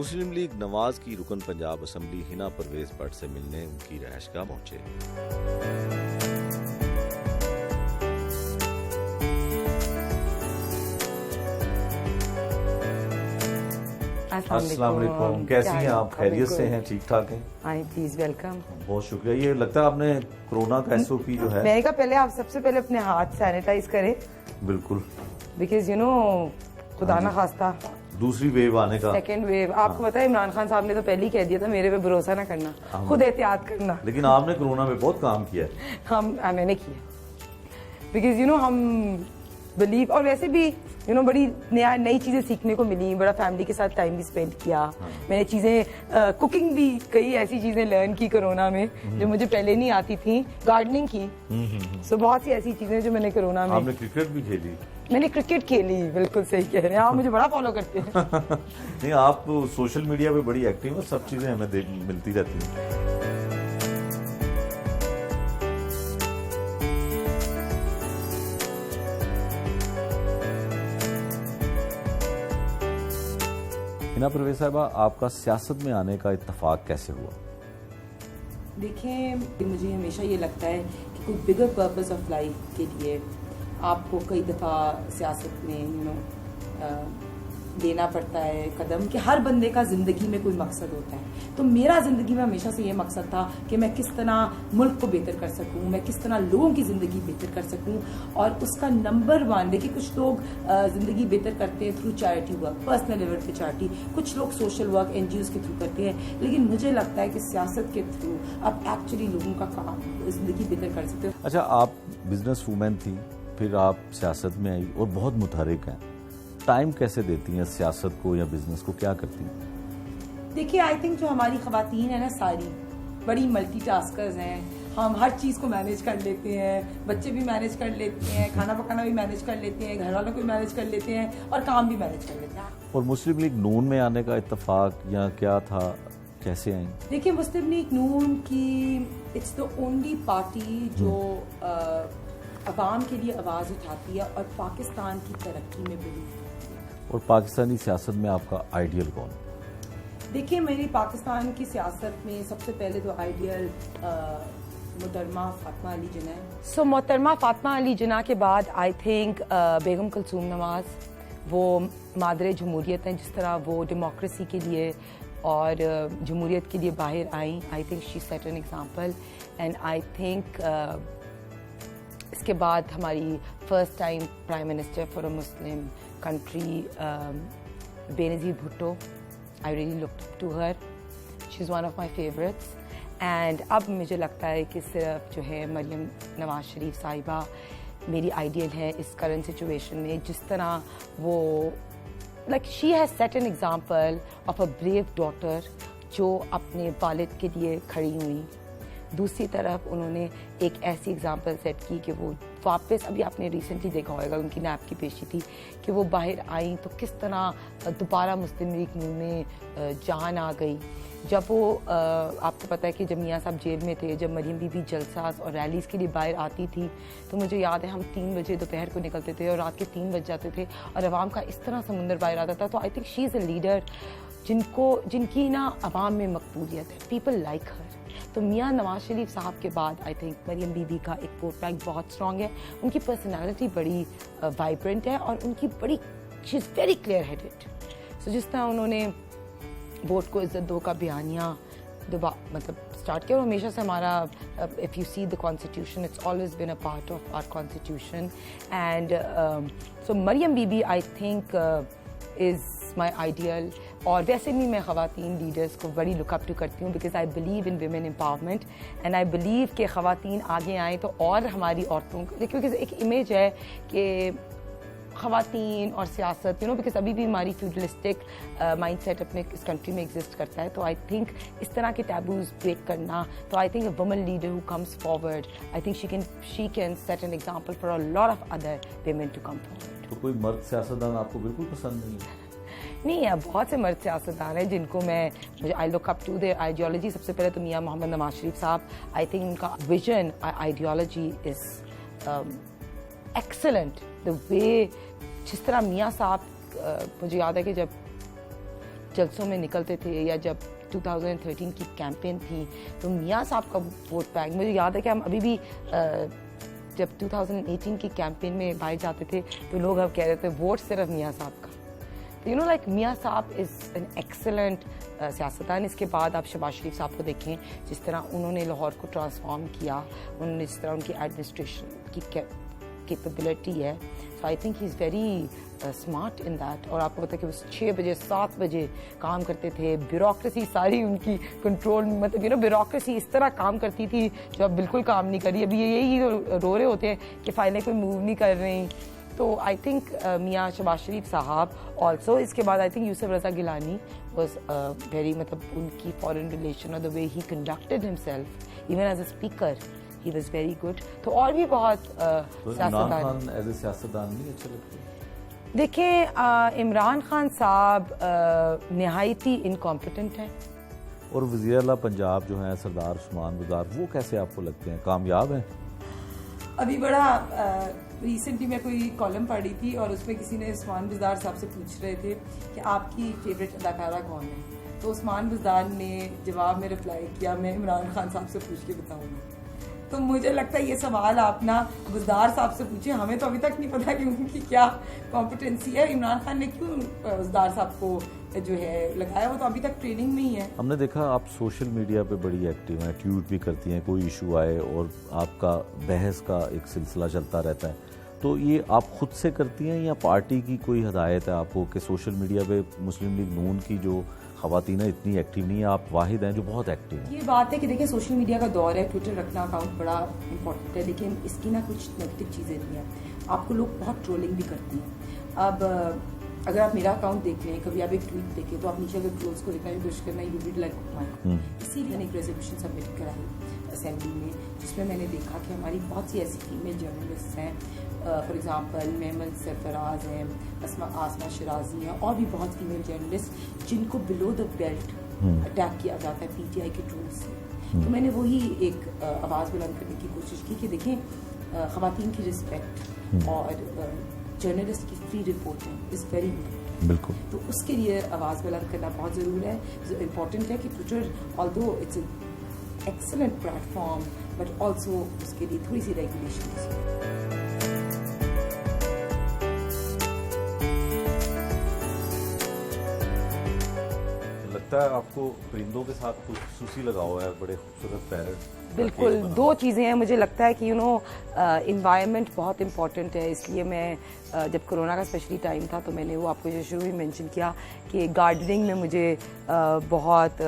مسلم league نواز کی رکن Punjab assembly ہنا پرویز بٹ سے ملنے ان کی رہائش گاہ پہنچے۔ السلام علیکم، کیسی ہیں آپ؟ خیریت سے ہیں؟ ٹھیک ٹھاک ہیں؟ آئیں پلیز، ویلکم۔ بہت شکریہ۔ یہ لگتا ہے آپ نے کورونا کا ایس او پی جو ہے، میں نے کہا پہلے آپ سب سے پہلے اپنے ہاتھ سینیٹائز کریں، بالکل، بیکاز خدا نہ خواستہ دوسری ویو آنے کا، سیکنڈ ویو۔ آپ کو پتا ہے عمران خان صاحب نے تو پہلے ہی کہہ دیا تھا میرے پہ بھروسہ نہ کرنا، خود احتیاط کرنا۔ لیکن آپ نے کورونا میں بہت کام کیا ہے۔ میں نے کیا، بیکاز ہم بلیو، اور ویسے بھی بڑی نئی چیزیں سیکھنے کو ملی، بڑا فیملی کے ساتھ ٹائم بھی اسپینڈ کیا۔ میں نے چیزیں کوکنگ بھی کئی ایسی چیزیں لرن کی کورونا میں جو مجھے پہلے نہیں آتی تھیں، گارڈننگ کی، سو بہت سی ایسی چیزیں جو میں نے کورونا میں۔ آپ نے کرکٹ بھی کھیلی؟ میں نے کرکٹ کھیلی، بالکل صحیح کہہ رہے ہیں آپ، مجھے بڑا فالو کرتے ہیں۔ نہیں، آپ سوشل میڈیا پہ بڑی ایکٹیو ہیں، سب چیزیں ہمیں ملتی رہتی ہیں۔ ہنا پرویز صاحبہ، آپ کا سیاست میں آنے کا اتفاق کیسے ہوا؟ دیکھیں، مجھے ہمیشہ یہ لگتا ہے کہ کوئی بگر پرپز آف لائف کے لیے آپ کو کئی دفعہ سیاست میں لینا پڑتا ہے قدم، کہ ہر بندے کا زندگی میں کوئی مقصد ہوتا ہے۔ تو میرا زندگی میں ہمیشہ سے یہ مقصد تھا کہ میں کس طرح ملک کو بہتر کر سکوں، میں کس طرح لوگوں کی زندگی بہتر کر سکوں، اور اس کا نمبر 1، دیکھیں کچھ لوگ زندگی بہتر کرتے ہیں through charity work, personal level پہ چیریٹی، کچھ لوگ سوشل ورک NGOs کے تھرو کرتے ہیں، لیکن مجھے لگتا ہے کہ سیاست کے تھرو آپ ایکچولی لوگوں کا کام، زندگی بہتر کر سکتے ہو۔ اچھا، آپ بزنس وومین تھی، پھر آپ سیاست میں آئی اور بہت متحرک ہیں، ٹائم کیسے دیتی ہیں سیاست کو یا بزنس کو، کیا کرتی ہیں؟ دیکھیے، آئی تھنک جو ہماری خواتین ہیں نا، ساری بڑی ملٹی ٹاسکرز ہیں، ہم ہر چیز کو مینیج کر لیتے ہیں، بچے بھی مینیج کر لیتے ہیں، کھانا پکانا بھی مینیج کر لیتے ہیں، گھر والوں کو بھی مینیج کر لیتے ہیں، اور کام بھی مینیج کر لیتے ہیں۔ اور مسلم لیگ نون میں آنے کا اتفاق یا کیا تھا، کیسے آئیں؟ دیکھیں، مسلم لیگ نون کی اٹس دا اونلی پارٹی جو عوام کے لیے آواز اٹھاتی ہے اور پاکستان کی ترقی میں بلیو کرتی ہے۔ اور پاکستانی سیاست میں آپ کا آئیڈیل کون؟ دیکھیں، میری پاکستان کی سیاست میں سب سے پہلے تو آئیڈیل محترمہ فاطمہ علی جناح ہے۔ سو محترمہ فاطمہ علی جناح کے بعد آئی تھنک بیگم کلثوم نواز، وہ مادر جمہوریت ہیں، جس طرح وہ ڈیموکریسی کے لیے اور جمہوریت کے لیے باہر آئیں۔ I think she set an example, and I think اس کے بعد ہماری first time prime minister for a Muslim country Benazir Bhutto, I really looked up to her. She's one of my favorites. And اب مجھے لگتا ہے کہ صرف جو ہے مریم نواز شریف صاحبہ میری آئیڈیل ہے اس کرنٹ سچویشن میں، جس طرح وہ she has set an example of a brave daughter جو اپنے والد کے لیے کھڑی ہوئی۔ دوسری طرف انہوں نے ایک ایسی اگزامپل سیٹ کی کہ وہ واپس، ابھی آپ نے ریسنٹلی دیکھا ہوگا ان کی نیب کی پیشی تھی کہ وہ باہر آئیں تو کس طرح دوبارہ مسلم لیگ نون میں جان آ گئی۔ جب وہ آپ کو پتہ ہے کہ جب میاں صاحب جیل میں تھے، جب مریم بی بی جلسہ اور ریلیز کے لیے باہر آتی تھی، تو مجھے یاد ہے ہم 3 بجے دوپہر کو نکلتے تھے اور رات کے 3 بج جاتے تھے، اور عوام کا اس طرح سمندر باہر آتا تھا۔ تو I think she is a leader جن کی عوام میں مقبولیت ہے، پیپل لائک ہر۔ تو میاں نواز شریف صاحب کے بعد آئی تھنک مریم بی بی کا ایک ووٹ بینک بہت اسٹرانگ ہے، ان کی پرسنالٹی بڑی وائبرنٹ ہے، اور ان کی بڑی شی از ویری کلیئر ہیڈڈ۔ سو جس طرح انہوں نے ووٹ کو عزت دو کا بیانیہ اسٹارٹ کیا، اور ہمیشہ سے ہمارا if you see the constitution it's always been a part of our constitution, and so Maryam بی بی I think is my ideal. اور ویسے بھی میں خواتین لیڈرز کو بڑی لک اپ ٹو کرتی ہوں، because I believe in women empowerment, and I believe کہ خواتین آگے آئیں تو اور ہماری عورتوں کو، کیونکہ ایک امیج ہے کہ خواتین اور سیاست بیکاز ابھی بھی ہماری فیوڈلسٹک مائنڈ سیٹ اپنے اس کنٹری میں ایگزسٹ کرتا ہے۔ تو آئی تھنک اس طرح کے ٹیبوز بریک کرنا، تو I think a woman leader who comes forward, I think she can set an example for a lot of other women to come forward. تو کوئی مرد سیاستدان آپ کو بالکل پسند نہیں ہے؟ نہیں ہے، بہت سے مرد سیاستدان ہیں جن کو مجھے آئی لک اپ ٹو دیئر آئیڈیالوجی۔ سب سے پہلے تو میاں محمد نواز شریف صاحب، آئی تھنک ان کا ویژن آئیڈیالوجی از ایکسلنٹ، دا وے جس طرح میاں صاحب، مجھے یاد ہے کہ جلسوں میں نکلتے تھے یا جب 2013 کی کیمپین تھی تو میاں صاحب کا ووٹ بینک، مجھے یاد ہے کہ ہم ابھی بھی جب 2018 کی کیمپین میں باہر جاتے تھے تو لوگ اب کہہ رہے تھے ووٹ صرف میاں صاحب کا. تو لائک میاں صاحب از این ایکسلنٹ سیاستدان. اس کے بعد آپ شہباز شریف صاحب کو دیکھیں جس طرح انہوں نے لاہور کو ٹرانسفارم کیا، انہوں نے جس طرح ان کی ایڈمنسٹریشن کی کیپیبلٹی ہے. So I think he is very smart in that. اور آپ کو پتہ ہے کہ وہ 6 بجے 7 بجے کام کرتے تھے. بیوروکریسی ساری ان کی کنٹرول میں، مطلب بیوروکریسی اس طرح کام کرتی تھی جو اب بالکل کام نہیں کر رہی. ابھی یہی رو رہے ہوتے ہیں کہ فائلیں کوئی موو نہیں کر رہی. تو آئی تھنک میاں شہباز شریف صاحب آلسو. اس کے بعد I think Yusuf Raza Gilani was very, مطلب ان کی فارن ریلیشن اور the way he conducted himself even as a speaker he was very good. تو اور بھی بہت سیاستدان ایز اے سیاستدان نہیں اچھے لگتے؟ دیکھیں عمران خان صاحب نہایت ہی انکمپیٹنٹ ہیں. اور وزیر اعلیٰ پنجاب جو ہیں سردار عثمان بزدار، وہ کیسے آپ کو لگتے ہیں، کامیاب ہیں؟ ابھی بڑا ریسنٹلی میں کوئی کالم پڑھ رہی تھی اور اس میں کسی نے عثمان بزدار صاحب سے پوچھ رہے تھے کہ آپ کی فیوریٹ اداکارہ کون ہے، تو عثمان بزدار نے جواب میں رپلائی کیا میں عمران خان صاحب سے پوچھ کے بتاؤں گا. تو مجھے لگتا ہے یہ سوال آپ نا بزدار صاحب سے پوچھیں، ہمیں تو ابھی تک نہیں پتا کہ ان کی کیا کمپیٹنسی ہے. عمران خان نے کیوں بزدار صاحب کو جو ہے لگایا، وہ تو ابھی تک ٹریننگ میں ہی ہے. ہم نے دیکھا آپ سوشل میڈیا پہ بڑی ایکٹیو ہیں، ٹویٹ بھی کرتی ہیں، کوئی ایشو آئے اور آپ کا بحث کا ایک سلسلہ چلتا رہتا ہے. تو یہ آپ خود سے کرتی ہیں یا پارٹی کی کوئی ہدایت ہے آپ کو کہ سوشل میڈیا پہ مسلم لیگ نون کی جو خواتین اتنی ایکٹیو نہیں ہیں، آپ واحد ہیں جو بہت ایکٹیو ہیں؟ یہ بات ہے کہ دیکھیں سوشل میڈیا کا دور ہے، ٹویٹر رکھنا اکاؤنٹ بڑا امپورٹنٹ ہے، لیکن اس کی نا کچھ نیگیٹو چیزیں بھی ہیں. آپ کو لوگ بہت ٹرولنگ بھی کرتے ہیں. اب اگر آپ میرا اکاؤنٹ دیکھ لیں، کبھی آپ ایک ٹویٹ دیکھیں تو آپ نیچے اگر ٹرولس کو لکھنا کی کوشش کرنا یو وڈ لائک مائی. اسی لیے ایک ریزولوشن سبمٹ کرائی اسمبلی میں جس میں میں نے دیکھا کہ ہماری بہت سی ایسی فیمیل جرنلسٹ ہیں، فار ایگزامپل محمد سرفراز ہیں، آسما شرازی ہیں، اور بھی بہت فیمیل جرنلسٹ جن کو بلو دا بیلٹ اٹیک کیا جاتا ہے پی ٹی آئی کے ٹرول سے. تو میں نے وہی ایک آواز بلند کرنے کی کوشش کی کہ دیکھیں خواتین کی رسپیکٹ اور جرنلسٹ کی free reporting is very important. بالکل. تو اس کے لیے آواز بلند کرنا بہت ضرور ہے. امپورٹنٹ ہے کہ Twitter although it's an excellent platform but also اس کے لیے تھوڑی سی ریگولیشنز. لگتا ہے آپ کو پرندوں کے ساتھ کچھ خصوصی لگاؤ ہے، بڑے خوبصورت پیرٹ. بالکل، 2 چیزیں ہیں. مجھے لگتا ہے کہ انوائرمنٹ بہت امپورٹنٹ ہے، اس لیے میں جب کرونا کا اسپیشلی ٹائم تھا تو میں نے وہ آپ کو جو شروع میں مینشن کیا کہ گارڈننگ میں مجھے بہت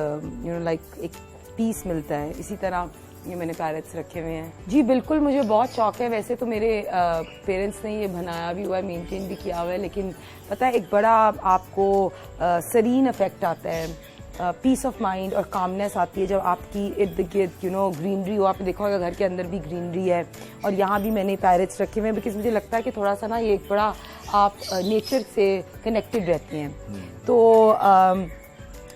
لائک ایک پیس ملتا ہے. اسی طرح یہ میں نے پیرٹس رکھے ہوئے ہیں. جی بالکل، مجھے بہت شوق ہے. ویسے تو میرے پیرنٹس نے یہ بنایا بھی ہوا ہے، مینٹین بھی کیا ہوا ہے، لیکن پتہ ہے ایک بڑا آپ کو سرین افیکٹ آتا ہے، پیس آف مائنڈ اور کامنیس آتی ہے جب آپ کی ارد گرد گرینری ہو. آپ نے دیکھا ہوگا گھر کے اندر بھی گرینری ہے، اور یہاں بھی میں نے پیرٹس رکھے ہوئے ہیں بیکاز مجھے لگتا ہے کہ تھوڑا سا نا یہ ایک بڑا آپ نیچر سے کنیکٹڈ رہتے ہیں. تو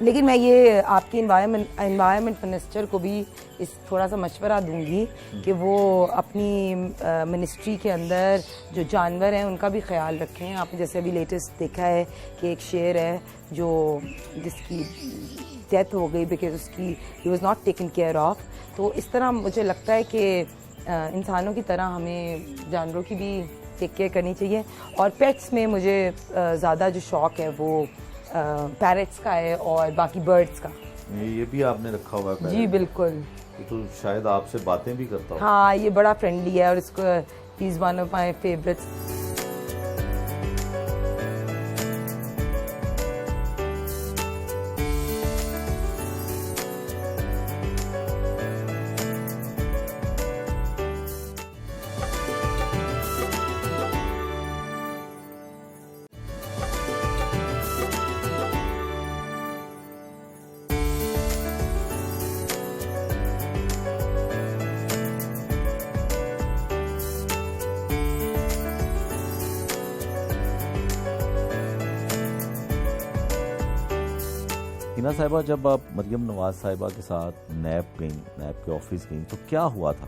لیکن میں یہ آپ کی انوائرمنٹ منسٹر کو بھی اس تھوڑا سا مشورہ دوں گی کہ وہ اپنی منسٹری کے اندر جو جانور ہیں ان کا بھی خیال رکھیں. آپ نے جیسے ابھی لیٹسٹ دیکھا ہے کہ ایک شیر ہے جس کی ڈیتھ ہو گئی بیکاز اس کی he was not taken care of. تو اس طرح مجھے لگتا ہے کہ انسانوں کی طرح ہمیں جانوروں کی بھی ٹیک کیئر کرنی چاہیے. اور پیٹس میں مجھے زیادہ جو شوق ہے وہ پیرٹس کا ہے اور باقی برڈس کا. یہ بھی آپ نے رکھا ہوا ہے؟ جی بالکل. تو شاید آپ سے باتیں بھی کرتا ہوں. ہاں، یہ بڑا فرینڈلی ہے اور اس کو he is one of my favourites. Hina صاحبہ، جب آپ مریم نواز صاحبہ کے ساتھ نیب گئیں، نیب کے آفس گئیں، تو کیا ہوا تھا؟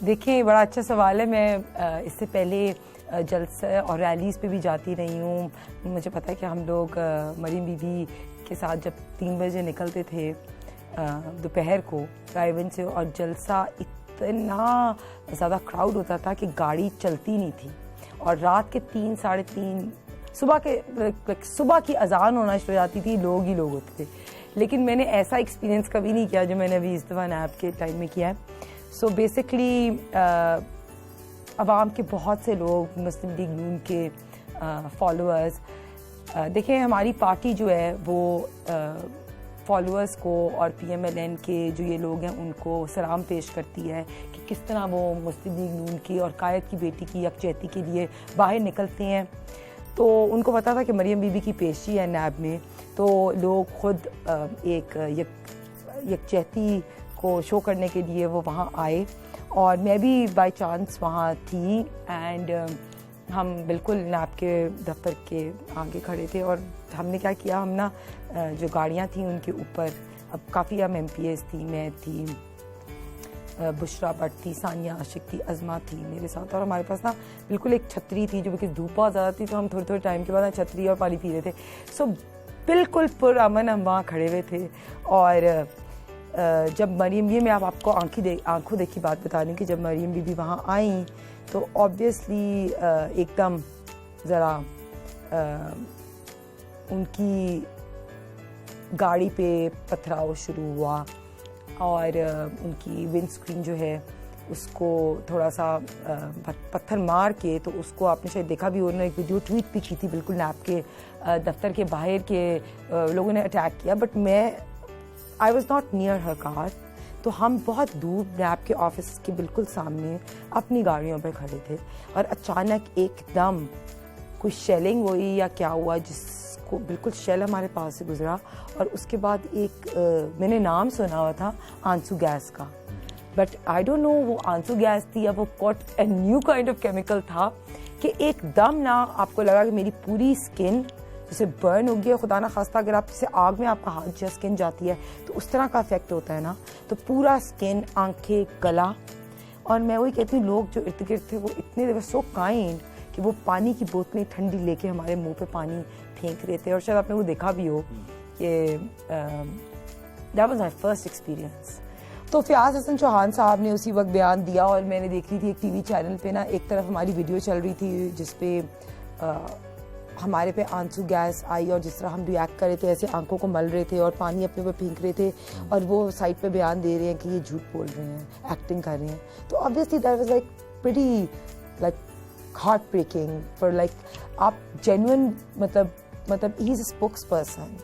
دیکھیں بڑا اچھا سوال ہے. میں اس سے پہلے جلسے اور ریلیز پہ بھی جاتی رہی ہوں. مجھے پتہ ہے کہ ہم لوگ مریم بی بی کے ساتھ جب 3 بجے نکلتے تھے دوپہر کو رائے سے, اور جلسہ اتنا زیادہ کراؤڈ ہوتا تھا کہ گاڑی چلتی نہیں تھی, اور رات کے 3 ساڑھے 3 صبح کی اذان ہونا شروع ہو جاتی تھی, لوگ ہی لوگ ہوتے تھے. لیکن میں نے ایسا ایکسپیرینس کبھی نہیں کیا جو میں نے ابھی اس دفعہ نیب کے ٹائم میں کیا ہے. سو بیسکلی عوام کے بہت سے لوگ, مسلم لیگ نون کے فالوورز, دیکھیں ہماری پارٹی جو ہے وہ فالوورز کو اور PMLN کے جو یہ لوگ ہیں ان کو سلام پیش کرتی ہے کہ کس طرح وہ مسلم لیگ نون کی اور قائد کی بیٹی کی یکجہتی کے لیے باہر نکلتے ہیں. تو ان کو پتا تھا کہ مریم بی بی کی پیشی ہے نیب میں, تو لوگ خود ایک یکجہتی کو شو کرنے کے لیے وہ وہاں آئے, اور میں بھی بائی چانس وہاں تھی. اینڈ ہم بالکل نیب کے دفتر کے آگے کھڑے تھے, اور ہم نے کیا کیا, ہم نا جو گاڑیاں تھیں ان کے اوپر, اب کافی ہم MPs تھی, میں تھی, بشرا بٹ تھی, ثانیہ عاشق تھی, عظما تھی میرے ساتھ, اور ہمارے پاس نا بالکل ایک چھتری تھی, جو کہ دھوپ بہت زیادہ تھی, تو ہم تھوڑے ٹائم کے بعد چھتری اور پانی پی رہے تھے. سو بالکل پرامن ہم وہاں کھڑے ہوئے تھے. اور جب مریم, یہ میں آپ کو آنکھوں دیکھی بات بتا دوں کہ جب مریم بی بی وہاں آئیں تو آبویسلی ایک دم ذرا ان کی گاڑی پہ پتھراؤ شروع ہوا, اور ان کی ونڈ اسکرین جو ہے اس کو تھوڑا سا پتھر مار کے, تو اس کو آپ نے شاید دیکھا بھی, انہوں نے ایک ویڈیو ٹویٹ بھی کی تھی, بالکل نیب کے دفتر کے باہر کے لوگوں نے اٹیک کیا. بٹ میں آئی واز ناٹ نیئر ہر کار, تو ہم بہت دور نیب کے آفس کے بالکل سامنے اپنی گاڑیوں پہ کھڑے تھے, اور اچانک ایک دم کوئی شیلنگ ہوئی یا کیا ہوا, جس کو بالکل شیل ہمارے پاس سے گزرا, اور اس کے بعد ایک میں نے نام سنا ہوا تھا آنسو گیس کا, بٹ آئی ڈونٹ نو وہ آنسو گیس تھی یا وہ what a new kind of chemical تھا, کہ ایک دم نا آپ کو لگا کہ میری پوری اسکن جیسے برن ہو گیا. خدا نہ خواستہ اگر آپ جیسے آگ میں آپ کا ہاتھ جو اسکن جاتی ہے تو اس طرح کا افیکٹ ہوتا ہے نا, تو پورا اسکن, آنکھیں, گلا. اور میں وہی کہتی ہوں, لوگ جو ارد گرد تھے وہ اتنے سو کائنڈ کہ وہ پانی کی بوتلیں ٹھنڈی لے کے ہمارے منہ پہ پانی پھینک رہے تھے. اور شاید آپ نے وہ دیکھا بھی ہو کہ that was my first experience. تو فیاض حسن چوہان صاحب نے اسی وقت بیان دیا, اور میں نے دیکھ رہی تھی ایک TV چینل پہ نا, ایک طرف ہماری ویڈیو چل رہی تھی جس پہ ہمارے پہ آنسو گیس آئی, اور جس طرح ہم ریئیکٹ کر رہے تھے, ایسے آنکھوں کو مل رہے تھے اور پانی اپنے پہ پھینک رہے تھے, اور وہ سائڈ پہ بیان دے رہے ہیں کہ یہ جھوٹ بول رہے ہیں, ایکٹنگ کر رہے ہیں. تو obviously that was like pretty like heart breaking for like آپ جینوئن, مطلب he is a spokesperson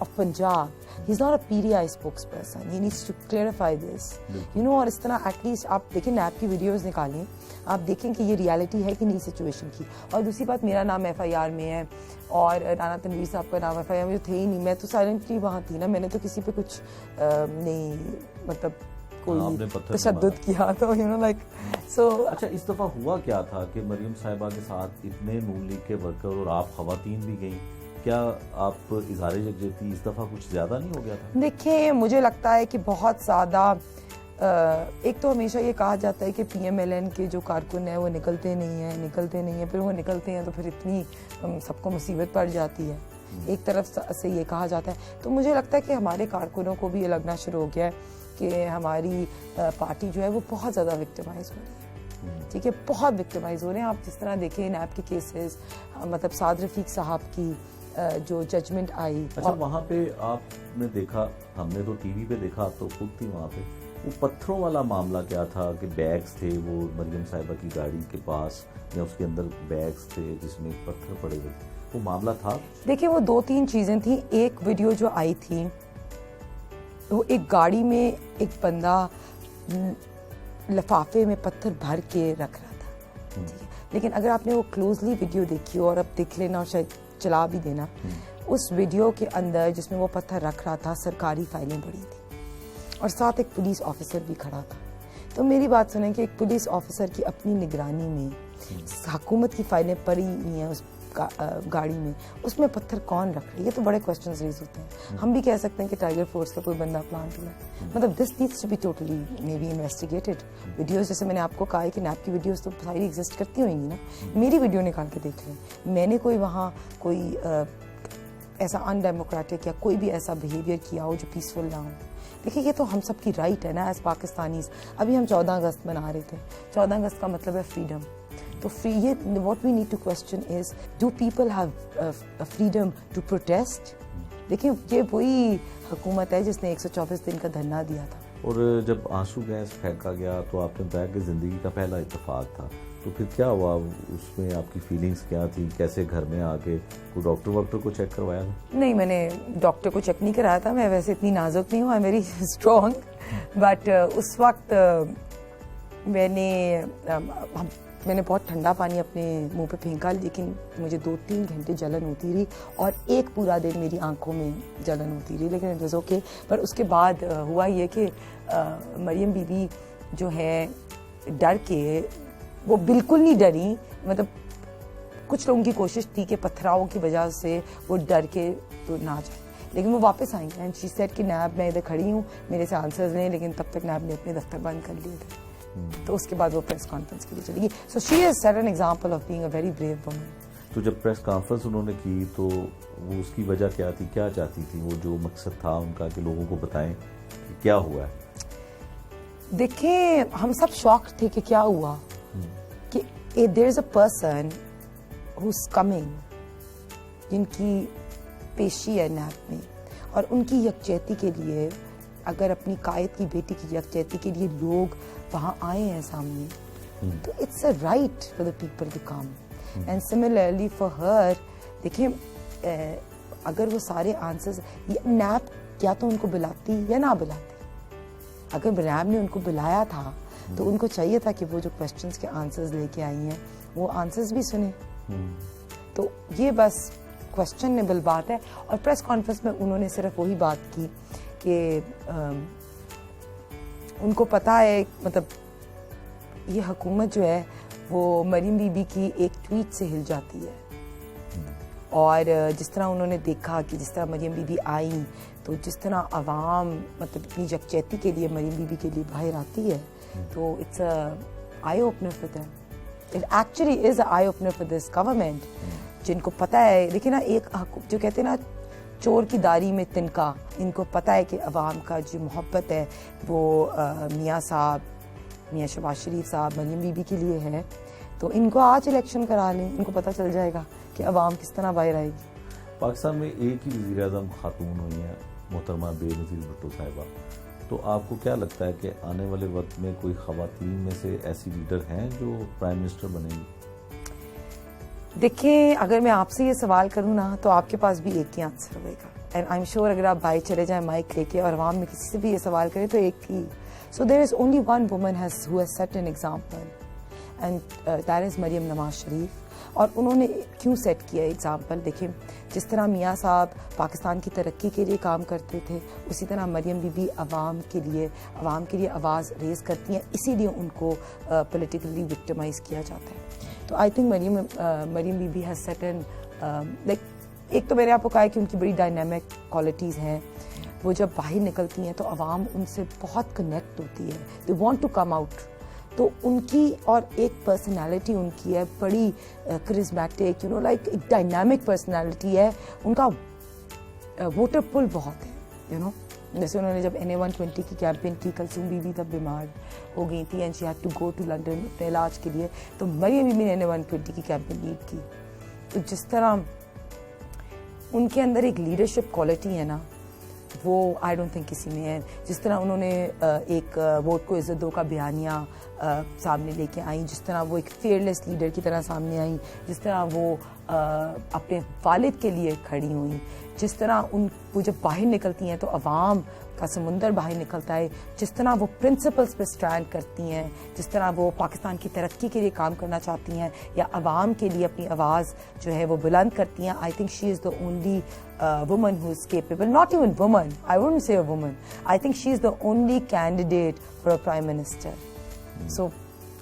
of Punjab. He's not a PDI spokesperson. He needs to clarify this. You know, اور اس طرح at least آپ دیکھیں NAB کی videos نکالیں, آپ دیکھیں کہ یہ ریالٹی ہے کہ نہیں سچویشن کی. اور دوسری بات, میرا نام FIR میں ہے, اور رانا تنویر صاحب کا نام FIR میں تھے ہی نہیں, میں تو سائلنٹلی وہاں تھی نا, میں نے تو کسی پہ کچھ نہیں مطلب کوئی تشدد کیا, تو یو نو لائک سو. اچھا, اس دفعہ ہوا کیا تھا کہ مریم صاحبہ کے ساتھ اتنے نون لیگ کے ورکر اور آپ خواتین بھی گئیں, کیا آپ اظہار یکجہتی اس دفعہ کچھ زیادہ نہیں ہو گیا تھا؟ دیکھیں مجھے لگتا ہے کہ بہت زیادہ, ایک تو ہمیشہ یہ کہا جاتا ہے کہ PMLN کے جو کارکن ہیں وہ نکلتے نہیں ہیں, پھر وہ نکلتے ہیں تو پھر اتنی سب کو مصیبت پڑ جاتی ہے, ایک طرف سے یہ کہا جاتا ہے. تو مجھے لگتا ہے کہ ہمارے کارکنوں کو بھی یہ لگنا شروع ہو گیا ہے کہ ہماری پارٹی جو ہے وہ بہت زیادہ وکٹمائز ہو رہی ہے, ٹھیک ہے, بہت وکٹمائز ہو رہے ہیں. آپ جس طرح دیکھیں نیب کے کیسز, مطلب سعد رفیق صاحب کی جو ججمنٹ آئی. اچھا, وہاں پہ آپ نے دیکھا, ہم نے تو ٹی وی پہ دیکھا, آپ تو خود تھی وہاں پہ, وہ پتھروں والا معاملہ کیا تھا کہ بیگز تھے وہ مریم صاحبہ کی گاڑی کے پاس, یا اس کے اندر بیگز تھے جس میں پتھر پڑے ہوئے تھے, وہ معاملہ تھا؟ دیکھیں وہ 2-3 چیزیں تھیں. ایک ویڈیو جو آئی تھی وہ ایک گاڑی میں ایک بندہ لفافے میں پتھر بھر کے رکھ رہا تھا, ٹھیک ہے, لیکن اگر آپ نے وہ کلوزلی ویڈیو دیکھی ہو, اور اب دیکھ لینا اور شاید چلا بھی دینا, اس ویڈیو کے اندر جس میں وہ پتھر رکھ رہا تھا سرکاری فائلیں پڑی تھی, اور ساتھ ایک پولیس آفیسر بھی کھڑا تھا. تو میری بات سنیں کہ ایک پولیس آفیسر کی اپنی نگرانی میں حکومت کی فائلیں پڑی ہوئی ہیں اس گاڑی میں, اس میں پتھر کون رکھ رہا ہے؟ یہ تو بڑے کوشچنز ریز ہوتے ہیں. ہم بھی کہہ سکتے ہیں کہ ٹائیگر فورس کا کوئی بندہ پلانٹ ہوا ہے, مطلب this needs to be totally maybe investigated. Videos جیسے میں نے آپ کو کہا ہے کہ نیب کی ویڈیوز تو ساری ایگزسٹ کرتی ہوئیں گی نا, میری ویڈیو نکال کے دیکھ لیں, میں نے کوئی وہاں کوئی ایسا ان ڈیموکریٹک یا کوئی بھی ایسا بیہیویئر کیا ہو جو پیسفل نہ ہو. دیکھیں یہ تو ہم سب کی رائٹ ہے نا ایز پاکستانیز. ابھی ہم 14 اگست منا رہے تھے, 14 اگست کا مطلب ہے فریڈم. تو what we need to question is, do people have freedom to protest? دیکھیں یہ وہی حکومت ہے جس نے 124 دن کا دھرنا دیا تھا. اور جب آنسو گیس پھینکا گیا تو آپ نے بتایا کہ زندگی کا پہلا اتفاق تھا, تو پھر کیا ہوا اس میں, آپ کی فیلنگز کیا تھی, کیسے گھر میں آ کے کوئی ڈاکٹر کو چیک کروایا تھا؟ نہیں, میں نے ڈاکٹر کو چیک نہیں کرایا تھا, میں ویسے اتنی نازک نہیں ہوں, آئی ویری اسٹرانگ. بٹ اس وقت میں نے بہت ٹھنڈا پانی اپنے منہ پہ پھینکا, لیکن مجھے 2-3 گھنٹے جلن ہوتی رہی اور ایک پورا دن میری آنکھوں میں جلن ہوتی رہی, لیکن اٹ واز اوکے. پر اس کے بعد ہوا یہ کہ مریم بی بی جو ہے ڈر کے, وہ بالکل نہیں ڈری, مطلب کچھ لوگوں کی کوشش تھی کہ پتھراؤں کی وجہ سے وہ ڈر کے تو نہ جائیں, لیکن وہ واپس آئیں گے. اینڈ شی سیڈ کہ نیب میں ادھر کھڑی ہوں, میرے سے آنسرز لیں, لیکن تب تک نیب نے اپنے دفتر بند کر لیے تھے. تو اس کے بعد وہ پریس کانفرنس کے لیے چلی گئی. So she has set an example of being a very brave woman. تو جب پریس کانفرنس انہوں نے کی تو وہ اس کی وجہ کیا تھی, کیا چاہتی تھی وہ, جو مقصد تھا ان کا کہ لوگوں کو بتائیں کہ کیا ہوا ہے؟ دیکھیں ہم سب شاک تھے کہ کیا ہوا, کہ دیر از اے پرسن ہوز کمنگ, جن کی پیشی ہے نیب میں, اور ان کی یکجہتی کے لیے, اگر اپنی قائد کی بیٹی کی یکجہتی کے لیے لوگ وہاں آئے ہیں سامنے, تو it's a right for the people to come. And similarly for her, دیکھیں اگر وہ سارے آنسرز, نیب کیا تو ان کو بلاتی یا نہ بلاتی. اگر نیب نے ان کو بلایا تھا تو ان کو چاہیے تھا کہ وہ جو کوشچنس کے آنسرز لے کے آئی ہیں وہ آنسرز بھی سنیں. تو یہ بس کوشچنیبل بات ہے. اور پریس کانفرنس میں انہوں نے صرف وہی بات کی کہ ان کو پتا ہے, مطلب یہ حکومت جو ہے وہ مریم بی بی کی ایک ٹویٹ سے ہل جاتی ہے. اور جس طرح انہوں نے دیکھا کہ جس طرح مریم بی بی آئیں, تو جس طرح عوام مطلب اپنی یکجہتی کے لیے مریم بی بی کے لیے باہر آتی ہے, تو it's a eye opener for them. It actually is a eye opener for this government, جن کو پتا ہے. دیکھیں نا, ایک جو کہتے ہیں نا چور کی داڑھی میں تنکا, ان کو پتا ہے کہ عوام کا جو محبت ہے وہ میاں شہباز شریف صاحب مریم بی بی کے لیے ہے. تو ان کو آج الیکشن کرا لیں, ان کو پتہ چل جائے گا کہ عوام کس طرح باہر آئے گی. پاکستان میں ایک ہی وزیر اعظم خاتون ہوئی ہیں, محترمہ بے نظیر بھٹو صاحبہ. تو آپ کو کیا لگتا ہے کہ آنے والے وقت میں کوئی خواتین میں سے ایسی لیڈر ہیں جو پرائم منسٹر بنے گی؟ دیکھیں اگر میں آپ سے یہ سوال کروں نا, تو آپ کے پاس بھی ایک ہی آنسر ہوئے گا. اینڈ آئی ایم شیور اگر آپ باہر چلے جائیں مائک لے کے اور عوام میں کسی سے بھی یہ سوال کریں تو ایک ہی. So there is only one woman who has set an example, and that is Maryam Nawaz Sharif. اور انہوں نے کیوں سیٹ کیا ایگزامپل؟ دیکھیں جس طرح میاں صاحب پاکستان کی ترقی کے لیے کام کرتے تھے, اسی طرح مریم بی بی عوام کے لیے آواز ریز کرتی ہیں, اسی لیے ان کو پولیٹیکلی وکٹمائز کیا جاتا ہے. تو آئی تھنک مریم بی بی ہیز سیٹ این لائک, ایک تو میں نے آپ کو کہا ہے کہ ان کی بڑی ڈائنامک کوالٹیز ہیں. وہ جب باہر نکلتی ہیں تو عوام ان سے بہت کنیکٹ ہوتی ہے, they want to come out. تو ان کی اور ایک پرسنالٹی ان کی ہے بڑی کرزمیٹک, یو نو لائک ایک ڈائنامک پرسنالٹی ہے. ان کا ووٹر پل بہت ہے, یو نو. جیسے انہوں نے جب NA-120 کی کیمپین کی, کلثوم بی بی تب بیمار ہو گئی تھی and she had to go to London اپنے علاج کے لیے, تو مریم بی بی نے NA-120 کی کیمپین لیڈ کی. تو جس طرح ان کے اندر ایک لیڈرشپ کوالٹی ہے نا, وہ آئی ڈونٹ تھنک کسی میں ہے. جس طرح انہوں نے ایک ووٹ کو عزت دو کا بیانیہ سامنے لے کے آئیں, جس طرح وہ ایک فیئرلیس لیڈر کی طرح سامنے آئیں, جس طرح وہ اپنے والد کے لیے کھڑی ہوئیں, جس طرح وہ جب باہر نکلتی ہیں تو عوام کا سمندر باہر نکلتا ہے, جس طرح وہ پرنسپلز پہ اسٹینڈ کرتی ہیں, جس طرح وہ پاکستان کی ترقی کے لیے کام کرنا چاہتی ہیں یا عوام کے لیے اپنی آواز جو ہے وہ بلند کرتی ہیں. آئی think she is the only woman who is capable, not even woman, I wouldn't say a woman, I think she is the only candidate for a prime minister. So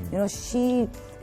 You know, she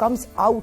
comes out,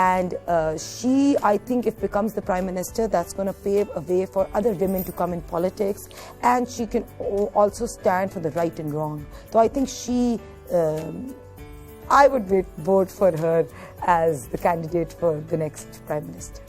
And she, I think, if becomes the prime minister, that's going to pave a way for other women to come in politics, and she can also stand for the right and wrong. So I think I would vote for her as the candidate for the next prime minister.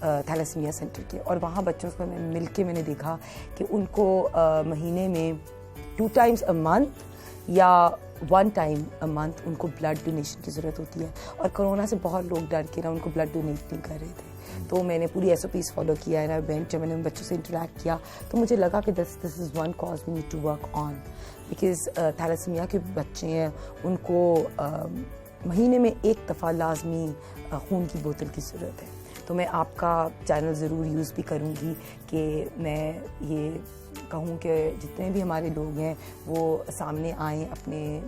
Thalassaemia centre کے, اور وہاں بچوں سے میں مل کے میں نے دیکھا کہ ان کو مہینے میں 2 times a month یا 1 time a month ان کو بلڈ ڈونیشن کی ضرورت ہوتی ہے, اور کرونا سے بہت لوگ ڈر کے نا ان کو بلڈ ڈونیٹ نہیں کر رہے تھے. تو میں نے پوری SOPs فالو کیا ہے. جب میں نے ان بچوں سے انٹریکٹ کیا تو مجھے لگا کہ this is one cause we need to work on, because thalassemia کے بچے ہیں ان کو مہینے میں 1 دفعہ لازمی خون کی بوتل کی ضرورت ہے. تو میں آپ کا چینل ضرور یوز بھی کروں گی کہ میں یہ کہوں کہ جتنے بھی ہمارے لوگ ہیں وہ سامنے آئیں, اپنے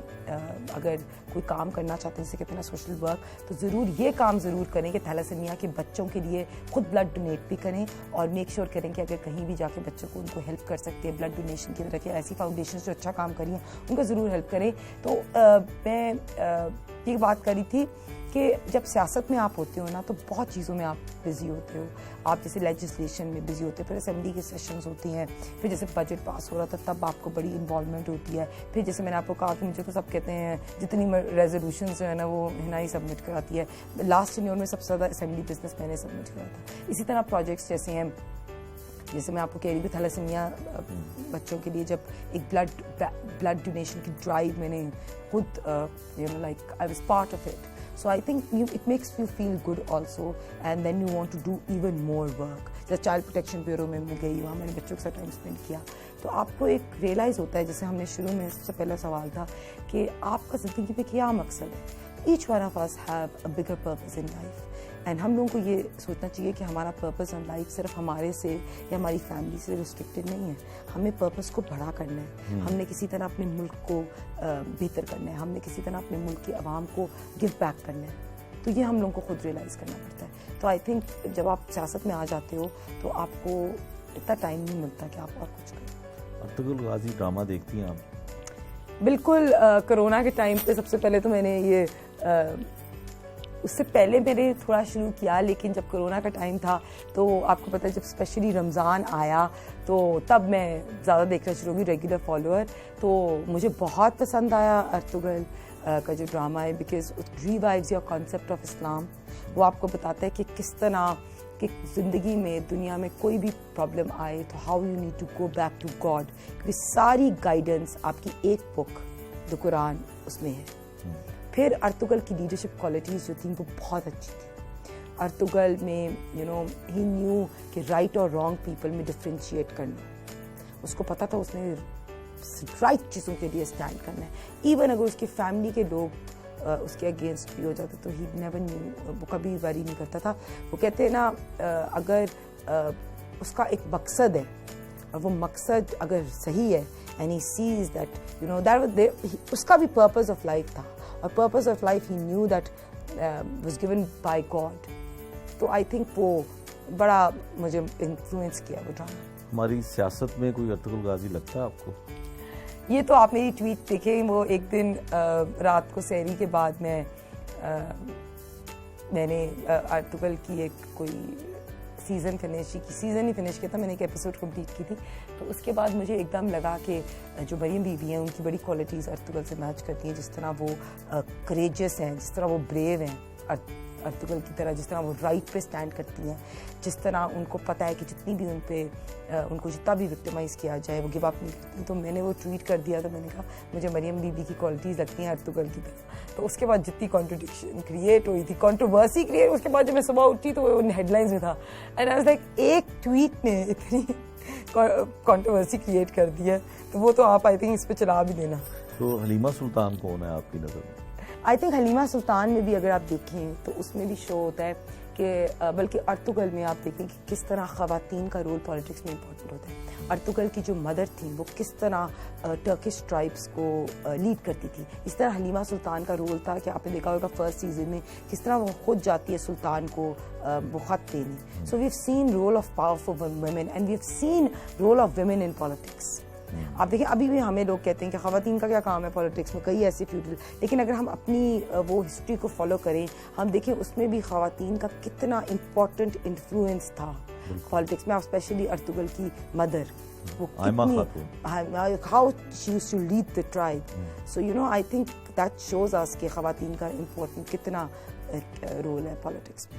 اگر کوئی کام کرنا چاہتے ہیں جسے کہتے ہیں نا سوشل ورک, تو ضرور یہ کام ضرور کریں کہ تھیلیسیمیا کے بچوں کے لیے خود بلڈ ڈونیٹ بھی کریں, اور میک شیور کریں کہ اگر کہیں بھی جا کے بچوں کو ان کو ہیلپ کر سکتے ہیں بلڈ ڈونیشن کی طرح کی ایسی فاؤنڈیشنز جو اچھا کام کری ہیں ان کو ضرور ہیلپ کریں. تو میں یہ بات کری تھی کہ جب سیاست میں آپ ہوتے ہو نا تو بہت چیزوں میں آپ بزی ہوتے ہو. آپ جیسے لیجسلیشن میں بزی ہوتے ہیں, پھر اسمبلی کے سیشنز ہوتی ہیں, پھر جیسے بجٹ پاس ہو رہا تھا تب آپ کو بڑی انوالومنٹ ہوتی ہے, پھر جیسے میں نے آپ کو کہا کہ مجھے تو سب کہتے ہیں جتنی ریزولوشنز جو ہے نا وہ ہنا ہی سبمٹ کراتی ہے. لاسٹ ٹینیور میں سب سے زیادہ اسمبلی بزنس میں نے سبمٹ کرا تھا. اسی طرح پروجیکٹس جیسے ہیں, جیسے میں آپ کو کہہ رہی ہوں تھیلیسیمیا بچوں کے لیے جب ایک بلڈ ڈونیشن کی ڈرائیو میں نے خود like I was part of it. So I think it makes you feel good also, and then you want to do even more work. جیسے چائلڈ پروٹیکشن بیورو میں گئی, وہاں میں نے بچوں کے ساتھ ٹائم اسپینڈ کیا, تو آپ کو ایک ریئلائز ہوتا ہے, جیسے ہم نے شروع میں سب سے پہلا سوال تھا کہ آپ کا زندگی پہ کیا مقصد ہے. Each one of us have a bigger purpose in life, and ہم لوگوں کو یہ سوچنا چاہیے کہ ہمارا پرپز آن لائف صرف ہمارے سے یا ہماری فیملی سے ریسٹرکٹیڈ نہیں ہے. ہمیں پرپز کو بڑا کرنا ہے, ہم نے کسی طرح اپنے ملک کو بہتر کرنا ہے, ہم نے کسی طرح اپنے ملک کی عوام کو گو بیک کرنا ہے. تو یہ ہم لوگوں کو خود ریئلائز کرنا پڑتا ہے. تو آئی تھنک جب آپ سیاست میں آ جاتے ہو تو آپ کو اتنا ٹائم نہیں ملتا کہ آپ اور کچھ کریں. ارطغرل غازی ڈرامہ دیکھتی ہیں آپ؟ بالکل. کرونا کے ٹائم پہ سب سے پہلے تو میں نے یہ اس سے پہلے میں نے تھوڑا شروع کیا, لیکن جب کرونا کا ٹائم تھا تو آپ کو پتہ ہے جب اسپیشلی رمضان آیا تو تب میں زیادہ دیکھنا شروع ہوئی, ریگولر فالوور. تو مجھے بہت پسند آیا ارطغرل کا جو ڈرامہ ہے, because it revives your concept of Islam. وہ آپ کو بتاتا ہے کہ کس طرح کہ زندگی میں دنیا میں کوئی بھی پرابلم آئے تو how you need to go back to God. کیونکہ ساری گائیڈنس آپ کی ایک بک دا قرآن اس میں ہے. پھر ارطغرل کی لیڈرشپ کوالٹیز جو تھیں وہ بہت اچھی تھیں. ارطغرل میں ہی نیو کہ رائٹ اور رانگ پیپل میں ڈفرینشیٹ کرنا, اس کو پتہ تھا اس نے رائٹ چیزوں کے لیے اسٹینڈ کرنا ہے. ایون اگر اس کی فیملی کے لوگ اس کے اگینسٹ بھی ہو جاتے تو ہی نیور نیو, وہ کبھی ویری نہیں کرتا تھا. وہ کہتے ہیں نا اگر اس کا ایک مقصد ہے اور وہ مقصد اگر صحیح ہے and he says that that اس کا بھی پرپز آف لائف تھا, اور purpose of life he knew that was given by God. تو آئی تھنک وہ بڑا مجھے انفلوئنس کیا وہ ڈرامہ. ہماری سیاست میں کوئی ارطغرل غازی لگتا ہے آپ کو؟ یہ تو آپ میری ٹویٹ دیکھیں, وہ ایک دن رات کو سحری کے بعد میں نے ارطغرل کی ایک کوئی سیزن ہی فنش کیا تھا, میں نے ایک ایپیسوڈ کمپلیٹ کی تھی. تو اس کے بعد مجھے ایک دم لگا کہ جو مریم بی بی ہیں ان کی بڑی کوالٹیز ارطغرل سے میچ کرتی ہیں. جس طرح وہ کریجس ہیں, جس طرح وہ بریو ہیں ارطغرل کی طرح, جس طرح وہ رائٹ پہ اسٹینڈ کرتی ہیں, جس طرح ان کو پتہ ہے کہ جتنی بھی ان کو جتنا بھی وکٹمائز کیا جائے وہ گو اپ نہیں کرتی. تو میں نے وہ ٹویٹ کر دیا, تو میں نے کہا مجھے مریم بی بی کی کوالٹیز لگتی ہیں ارطغرل کی طرح. تو اس کے بعد جتنی کانٹرڈکشن کریٹ ہوئی تھی, کانٹروورسی کریٹ, اس کے بعد جب میں صبح اٹھی تو وہ ہیڈ لائنز میں تھا, اینڈ آئی واز لائک ایک ٹویٹ نے اتنی کانٹروورسی کریٹ کر دی ہے. تو وہ تو آپ آئی تھنک اس پہ چلا بھی دینا. تو حلیمہ سلطان کون ہے آپ کی نظر میں؟ آئی تھنک حلیمہ سلطان میں بھی اگر آپ دیکھیں تو اس میں بھی شو ہوتا ہے کہ بلکہ ارطغرل میں آپ دیکھیں کہ کس طرح خواتین کا رول پالیٹکس میں امپورٹنٹ ہوتا ہے. ارطغرل کی جو مدر تھیں وہ کس طرح ٹرکش ٹرائبس کو لیڈ کرتی تھی. اس طرح حلیمہ سلطان کا رول تھا کہ آپ نے دیکھا ہوگا فرسٹ سیزن میں کس طرح وہ خود جاتی ہے سلطان کو وہ خط دینے. So we have seen role of power for women and we have seen role of women in politics. آپ دیکھیں ابھی بھی ہمیں لوگ کہتے ہیں کہ خواتین کا کیا کام ہے پالیٹکس میں, کئی ایسے فیوڈل, لیکن اگر ہم اپنی وہ ہسٹری کو فالو کریں ہم دیکھیں اس میں بھی خواتین کا کتنا امپورٹنٹ انفلوئنس تھا پالیٹکس میں. اسپیشلی ارطغرل کی مدر, وہ how she used to lead the tribe. So I think that shows اس کہ خواتین کا امپورٹنٹ کتنا رول ہے پالیٹکس میں.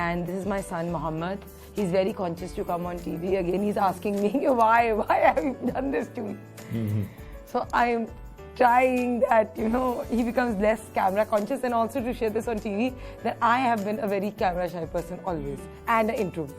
And this is my son Mohammed. He's very conscious to come on TV. Again, he's asking me, why have you done this to me? Mm-hmm. So I'm trying that, he becomes less camera conscious, and also to share this on TV that I have been a very camera shy person always and an introvert.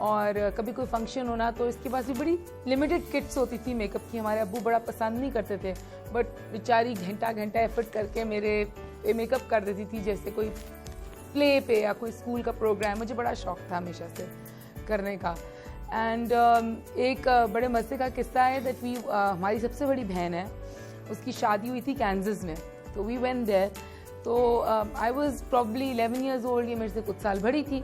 اور کبھی کوئی function ہونا تو اس کے پاس بھی بڑی limited kits ہوتی تھی میک اپ کی. ہمارے ابو بڑا پسند نہیں کرتے تھے, بٹ بیچاری گھنٹہ ایفرٹ کر کے میرے میک اپ کر دیتی تھی, جیسے کوئی پلے پہ یا کوئی اسکول کا پروگرام. مجھے بڑا شوق تھا ہمیشہ سے کرنے کا. اینڈ ایک بڑے مزے کا قصہ ہے دیٹ ہماری سب سے بڑی بہن ہے, اس کی شادی ہوئی تھی کینزس میں, تو وی وینٹ دیئر. تو I was probably 11 years old, یہ میرے سے کچھ سال بڑی تھی.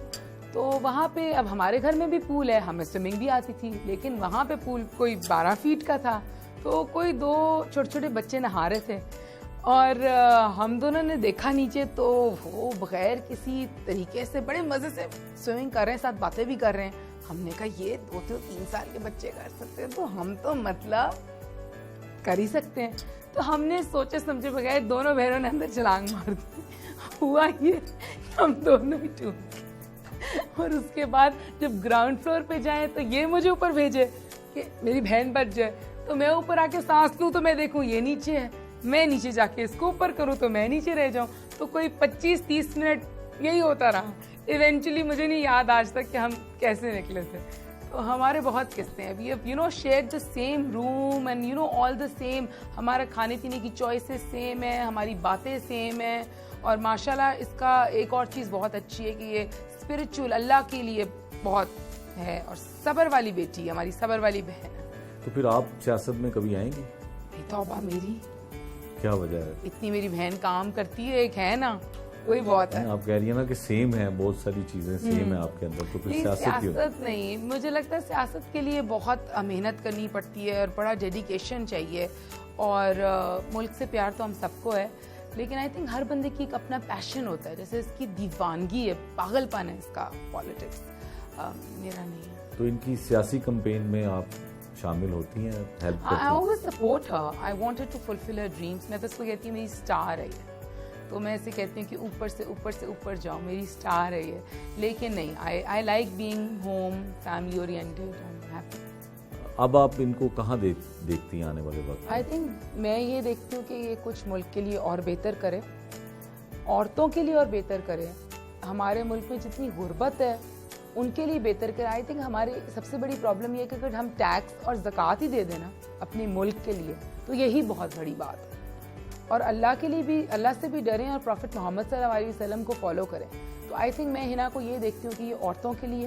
تو وہاں پہ اب ہمارے گھر میں بھی پول ہے, ہمیں سوئمنگ بھی آتی تھی, لیکن وہاں پہ پول کوئی 12 فیٹ کا تھا. تو کوئی 2 چھوٹے چھوٹے بچے نہا رہے تھے, اور ہم دونوں نے دیکھا نیچے, تو وہ بغیر کسی طریقے سے بڑے مزے سے سوئمنگ کر رہے ہیں, ساتھ باتیں بھی کر رہے ہیں. ہم نے کہا یہ 2-3 سال کے بچے کر سکتے ہیں, تو ہم تو مطلب کر ہی سکتے ہیں. تو ہم نے سوچے سمجھے بغیر دونوں بہنوں نے اندر چھلانگ مار دی. ہوا یہ ہم دونوں ہی ٹوٹ گئے. اور اس کے بعد جب گراؤنڈ فلور پہ جائیں تو یہ مجھے اوپر بھیجے کہ میری بہن بچ جائے, تو میں اوپر آ کے سانس لوں تو میں دیکھوں یہ نیچے ہے, میں نیچے جا کے اس کو اوپر کروں تو میں نیچے رہ جاؤں. تو کوئی 25-30 منٹ یہی ہوتا رہا. ایونچولی مجھے نہیں یاد آج تک کہ ہم کیسے نکلے تھے. تو ہمارے بہت قصے ہیں. We have shared the same room and all the same. ہمارا کھانے پینے کی چوائسیز سیم ہیں, ہماری باتیں سیم ہیں. اور ماشاءاللہ اس کا ایک اور چیز بہت اچھی ہے کہ یہ اسپرچل اللہ کے لیے بہت ہے, اور صبر والی بیٹی ہے, ہماری صبر والی بہن ہے. تو پھر آپ سیاست میں کبھی آئیں گی؟ توبہ میری, کیا وجہ ہے؟ اتنی میری بہن کام کرتی ہے, ایک ہے نا وہی بہت ہے. آپ کہہ رہی ہیں نا کہ سیم ہے, بہت ساری چیزیں سیم ہیں آپ کے اندر, تو پھر سیاست نہیں. مجھے لگتا ہے سیاست کے لیے بہت محنت کرنی پڑتی ہے اور بڑا ڈیڈیکیشن چاہیے, اور ملک سے پیار تو ہم سب کو ہے, لیکن آئی تھنک ہر بندے کی ایک اپنا پیشن ہوتا ہے. جیسے اس کی دیوانگی ہے, پاگل پن ہے اس کا پالیٹکس, میرا نہیں ہے. تو ان کی سیاسی کمپین میں آپ شامل ہوتی ہیں, ہیلپ کرتی ہیں؟ I always support her. I wanted to fulfill her dreams. میں تو اس کو کہتی ہوں میری اسٹار ہے یہ, تو میں اسے کہتی ہوں کہ اوپر سے اوپر جاؤ, میری اسٹار ہے یہ. لیکن نہیں, I like being home, family oriented, I'm happy. اب آپ ان کو کہاں دیکھتی ہیں آنے والے وقت؟ آئی تھنک میں یہ دیکھتی ہوں کہ یہ کچھ ملک کے لیے اور بہتر کرے, عورتوں کے لیے اور بہتر کرے. ہمارے ملک میں جتنی غربت ہے ان کے لیے بہتر کرے. آئی تھنک ہماری سب سے بڑی پرابلم یہ ہے کہ اگر ہم ٹیکس اور زکوٰۃ ہی دے دیں نا اپنے ملک کے لیے, تو یہی بہت بڑی بات ہے. اور اللہ کے لیے بھی, اللہ سے بھی ڈریں اور پروفٹ محمد صلی اللہ علیہ وسلم کو فالو کریں. تو آئی تھنک میں ہنا کو یہ دیکھتی ہوں کہ یہ عورتوں کے لیے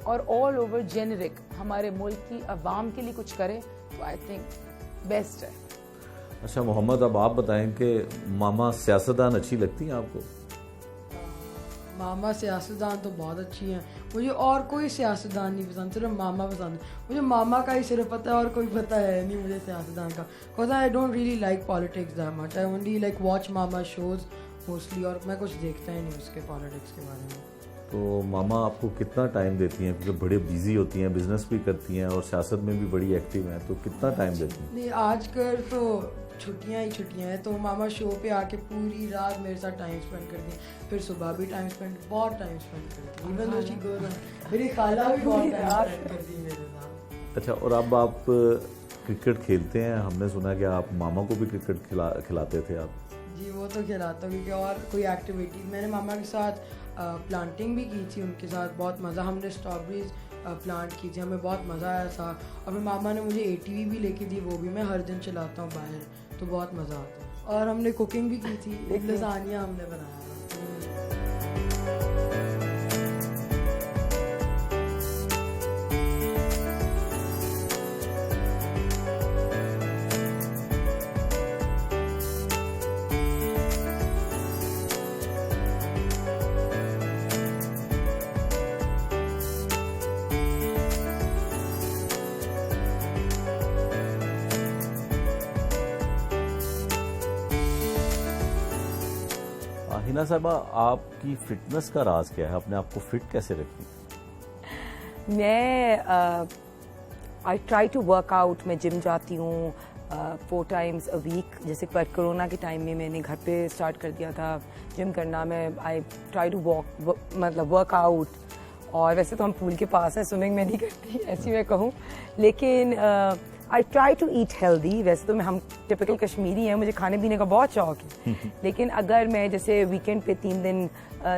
اور آل اوور جینرک ہمارے ملک کی عوام کے لیے کچھ کرے, تو آئی تھنک بیسٹ ہے. اچھا محمد, اب آپ بتائیں کہ ماما سیاستدان اچھی لگتی ہیں آپ کو؟ ماما سیاستدان تو بہت اچھی ہیں. مجھے اور کوئی سیاستدان نہیں پسند, صرف ماما پسند ہے. مجھے ماما کا ہی صرف پتہ ہے, اور کوئی پتہ ہے نہیں مجھے سیاستدان کا. Because I don't really like politics that much. I only like watch mama shows mostly, اور میں کچھ دیکھتا ہی نہیں اس کے پالیٹکس کے بارے میں. تو ماما آپ کو کتنا ٹائم دیتی ہیں, کیونکہ بڑے بیزی ہوتی ہیں, بزنس بھی کرتی ہیں اور سیاست میں بھی بڑی ایکٹیو ہیں, تو کتنا ٹائم دیتی ہیں؟ نہیں, آج کل تو چھٹیاں ہی چھٹیاں ہیں, تو ماما شو پہ آ کے پوری رات میرے ساتھ ٹائم اسپینڈ کرتی ہیں, پھر صبح بھی ٹائم اسپینڈ, بہت ٹائم اسپینڈ کرتی ہیں. Even though she goes on, میری خالہ بھی بہت ٹائم اسپینڈ کرتی ہے میرے ساتھ. اچھا, اور اب آپ کرکٹ کھیلتے ہیں؟ ہم نے سنا کہ آپ ماما کو بھی کرکٹ کھلاتے تھے آپ. جی وہ تو کھلاتا ہوں, کیونکہ اور کوئی ایکٹیویٹیز میں نے ماما کے ساتھ پلانٹنگ بھی کی تھی, ان کے ساتھ بہت مزہ. ہم نے اسٹرابریز پلانٹ کی تھی, ہمیں بہت مزہ آیا تھا. اور پھر ماما نے مجھے ATV بھی لے کے دی, وہ بھی میں ہر دن چلاتا ہوں باہر, تو بہت مزہ آتا ہے. اور ہم نے کوکنگ بھی کی تھی, لزانیہ ہم نے بنایا. ہنا صاحبہ, آپ کی فٹنس کا راز کیا ہے؟ اپنے آپ کو فٹ کیسے رکھتی ہیں؟ میں I try to work out. میں جم جاتی ہوں 4 times a week. جیسے کرونا کے ٹائم میں نے گھر پہ اسٹارٹ کر دیا تھا جم کرنا. میں آئی ٹرائی ٹو مطلب ورک آؤٹ. اور ویسے تو ہم پول کے پاس ہیں, سوئمنگ میں نہیں کرتی ایسی میں کہوں, لیکن I try to eat healthy. ویسے تو ہم ٹپکل کشمیری ہیں, مجھے کھانے پینے کا بہت شوق ہے, لیکن اگر میں جیسے ویکینڈ پہ 3 دن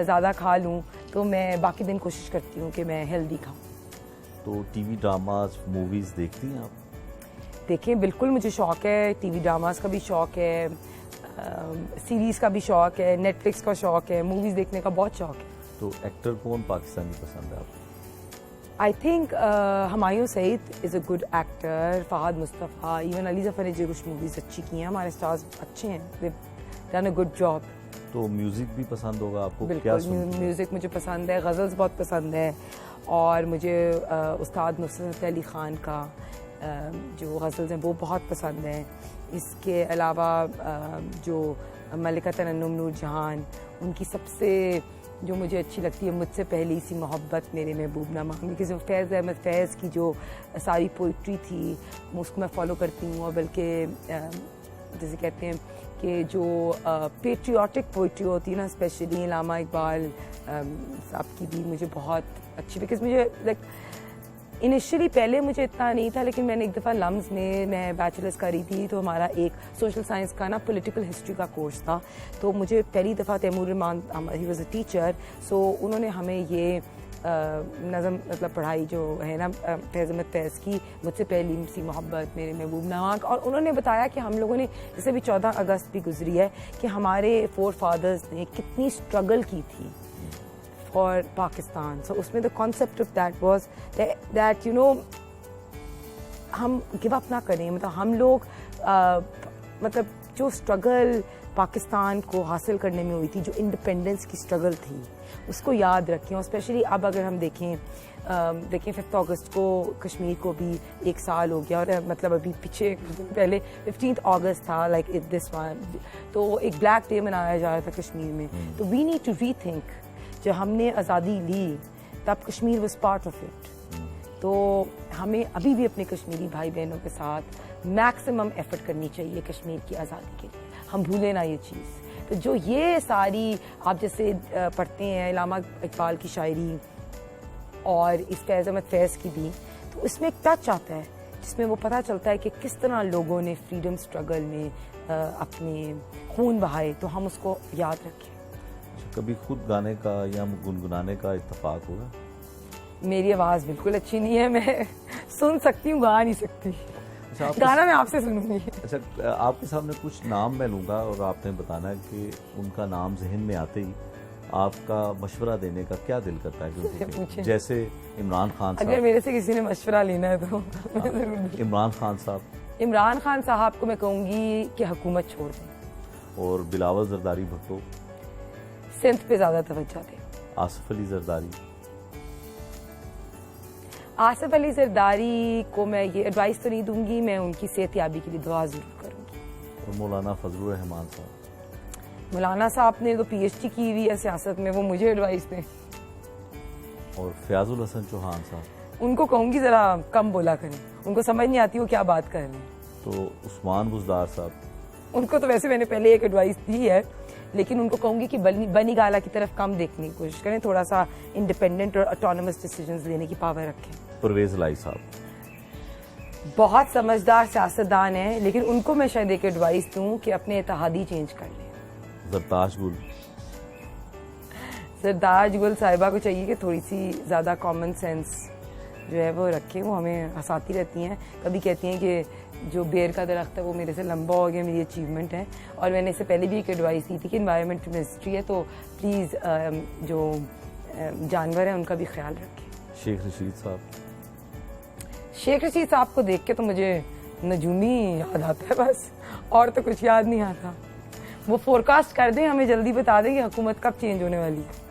زیادہ کھا لوں تو میں باقی دن کوشش کرتی ہوں کہ میں ہیلدی کھاؤں. تو ٹی وی ڈراماز موویز دیکھتی ہیں آپ؟ دیکھیں بالکل مجھے شوق ہے، ٹی وی ڈراماز کا بھی شوق ہے، سیریز کا بھی شوق ہے، نیٹ فلکس کا شوق ہے، موویز دیکھنے کا بہت شوق ہے. تو ایکٹر کون پاکستانی پسند ہے آپ کو؟ I think Humayun Saeed is a good actor, Fahad Mustafa, even Ali Zafar نے جو کچھ موویز اچھی کی ہیں، ہمارے اسٹارز اچھے ہیں، دے ڈن اے گڈ جاب. تو میوزک بھی پسند ہوگا آپ کو؟ کیا بالکل سنتے ہیں؟ میوزک مجھے پسند ہے، غزلز بہت پسند ہے، اور مجھے استاد نصرت علی خان کا جو غزلز ہیں وہ بہت پسند ہیں. اس کے علاوہ جو ملکہ ترنم نور جہان، ان کی سب سے جو مجھے اچھی لگتی ہے، مجھ سے پہلی سی محبت میرے محبوب نہ مانگی، کہ جو فیض احمد فیض کی جو ساری پوئٹری تھی اس کو میں فالو کرتی ہوں. اور بلکہ جیسے کہتے ہیں کہ جو پیٹریوٹک پوئٹری ہوتی ہے نا، اسپیشلی علامہ اقبال صاحب کی بھی مجھے بہت اچھی، بیکاز مجھے لائک انیشلی پہلے مجھے اتنا نہیں تھا، لیکن میں نے ایک دفعہ لمز میں بیچلرس کری تھی، تو ہمارا ایک سوشل سائنس کا نا پولیٹیکل ہسٹری کا کورس تھا، تو مجھے پہلی دفعہ Taimur Rehman, he was a teacher, so انہوں نے ہمیں یہ نظم مطلب پڑھائی جو ہے نا فیض احمد فیض کی مجھ سے پہلی سی محبت میرے محبوب نواک. اور انہوں نے بتایا کہ ہم لوگوں نے جیسے بھی 14 اگست بھی گزری ہے کہ ہمارے فور فادرز نے کتنی اسٹرگل کی تھی فار پاکستان. سو اس میں the concept of that was that you know ہم گو اپ نہ کریں، مطلب ہم لوگ مطلب جو اسٹرگل پاکستان کو حاصل کرنے میں ہوئی تھی، جو انڈیپینڈنس کی اسٹرگل تھی، اس کو یاد رکھیں. اور اسپیشلی اب اگر ہم دیکھیں 5 اگست کو کشمیر کو بھی 1 سال ہو گیا، اور مطلب ابھی پیچھے پہلے 15 اگست تھا، لائک دس ون، تو ایک بلیک ڈے منایا جا رہا تھا کشمیر میں. تو we need to rethink, جب ہم نے آزادی لی تب Kashmir was part of it. تو ہمیں ابھی بھی اپنے کشمیری بھائی بہنوں کے ساتھ میکسیمم ایفرٹ کرنی چاہیے کشمیر کی آزادی کے لیے، ہم بھولیں نہ یہ چیز. تو جو یہ ساری آپ جیسے پڑھتے ہیں علامہ اقبال کی شاعری اور اس فیض احمد فیض کی بھی، تو اس میں ایک ٹچ آتا ہے جس میں وہ پتہ چلتا ہے کہ کس طرح لوگوں نے فریڈم اسٹرگل میں اپنے خون بہائے، تو ہم اس کو یاد رکھیں. کبھی خود گانے کا یا گنگنانے کا اتفاق ہوگا؟ میری آواز بالکل اچھی نہیں ہے، میں سن سکتی ہوں، گا نہیں سکتی. گانا میں آپ سے سنوں گی. اچھا، آپ کے سامنے کچھ نام میں لوں گا اور آپ نے بتانا ہے کہ ان کا نام ذہن میں آتے ہی آپ کا مشورہ دینے کا کیا دل کرتا ہے؟ جیسے عمران خان صاحب. اگر میرے سے کسی نے مشورہ لینا ہے تو عمران خان صاحب. عمران خان صاحب کو میں کہوں گی کہ حکومت چھوڑ دیں. اور بلاول زرداری بھٹو. سندھ پہ زیادہ توجہ دیں. آصف علی زرداری. آصف علی زرداری کو میں یہ ایڈوائس تو نہیں دوں گی، میں ان کی صحت یابی کے لیے دعا ضرور کروں گی. اور مولانا فضل الرحمان صاحب. مولانا صاحب نے تو پی ایچ ڈی کی ہوئی ہے سیاست میں، وہ مجھے ایڈوائس دیں. اور فیاض الحسن چوہان صاحب. ان کو کہوں گی ذرا کم بولا کریں، ان کو سمجھ نہیں آتی وہ کیا بات کر رہے ہیں. تو عثمان بزدار صاحب. ان کو تو ویسے میں نے پہلے ایک ایڈوائس دی ہے، لیکن ان کو کہوں گی کہ بنی گالا کی طرف کم دیکھنے کی کوشش کریں، تھوڑا سا انڈیپینڈنٹ اور اٹانومس ڈیسیجنز لینے کی پاور رکھیں. پرویز الہی صاحب. بہت سمجھدار سیاستدان ہیں، لیکن ان کو میں شاید ایک ایڈوائس دوں کہ اپنے اتحادی چینج کر لیں. زرتاج گل. زرتاج گل صاحبہ کو چاہیے کہ تھوڑی سی زیادہ کامن سینس جو ہے وہ رکھیں. وہ ہمیں ہنساتی رہتی ہیں، کبھی کہتی ہیں کہ جو بیر کا درخت ہے وہ میرے سے لمبا ہو گیا، میری اچیومنٹ ہے. اور میں نے اس سے پہلے بھی ایک ایڈوائس دی تھی کہ انوائرمنٹ منسٹری ہے، تو پلیز جو جانور ہیں ان کا بھی خیال رکھیں. شیخ رشید صاحب. شیخ رشید صاحب کو دیکھ کے تو مجھے نجومی یاد آتا ہے بس، اور تو کچھ یاد نہیں آتا. وہ فورکاسٹ کر دیں، ہمیں جلدی بتا دیں کہ حکومت کب چینج ہونے والی ہے.